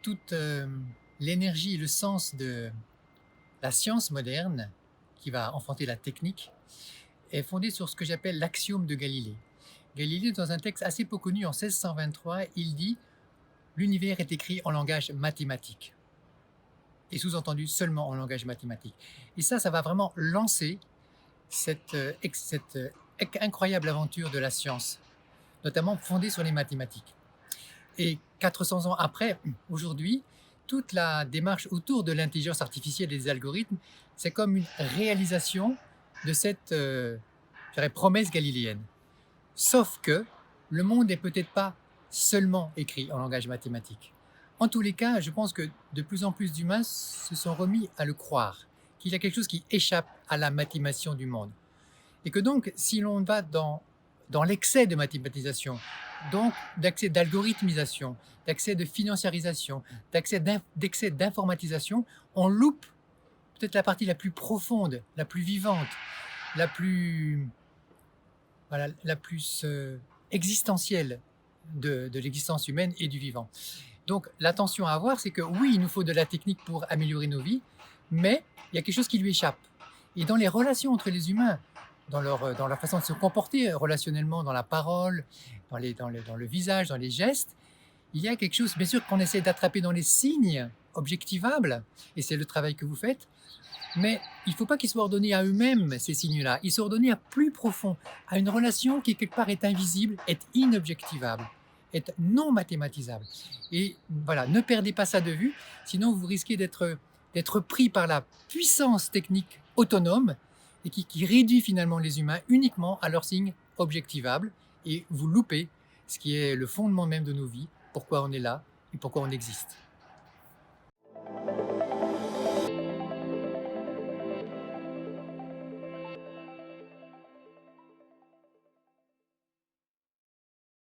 toute l'énergie et le sens de la science moderne, qui va enfanter la technique, est fondée sur ce que j'appelle l'axiome de Galilée. Galilée, dans un texte assez peu connu en 1623, il dit: l'univers est écrit en langage mathématique, et sous-entendu seulement en langage mathématique. Et ça va vraiment lancer cette incroyable aventure de la science, notamment fondée sur les mathématiques. Et 400 ans après, aujourd'hui, toute la démarche autour de l'intelligence artificielle et des algorithmes, c'est comme une réalisation de cette je dirais, promesse galiléenne. Sauf que le monde n'est peut-être pas seulement écrit en langage mathématique. En tous les cas, je pense que de plus en plus d'humains se sont remis à le croire, qu'il y a quelque chose qui échappe à la mathématisation du monde. Et que donc, si l'on va dans l'excès de mathématisation, donc d'accès d'algorithmisation, d'accès de financiarisation, d'excès d'informatisation, on loupe peut-être la partie la plus profonde, la plus vivante, la plus, voilà, la plus existentielle de l'existence humaine et du vivant. Donc l'attention à avoir, c'est que oui, il nous faut de la technique pour améliorer nos vies, mais il y a quelque chose qui lui échappe. Et dans les relations entre les humains, dans leur façon de se comporter relationnellement, dans la parole, dans le visage, dans les gestes, il y a quelque chose, bien sûr, qu'on essaie d'attraper dans les signes objectivables, et c'est le travail que vous faites, mais il ne faut pas qu'ils soient ordonnés à eux-mêmes, ces signes-là. Ils sont ordonnés à plus profond, à une relation qui, quelque part, est invisible, est inobjectivable, est non mathématisable. Et voilà, ne perdez pas ça de vue, sinon vous risquez d'être pris par la puissance technique autonome et qui réduit finalement les humains uniquement à leurs signes objectivables, et vous loupez ce qui est le fondement même de nos vies, pourquoi on est là et pourquoi on existe.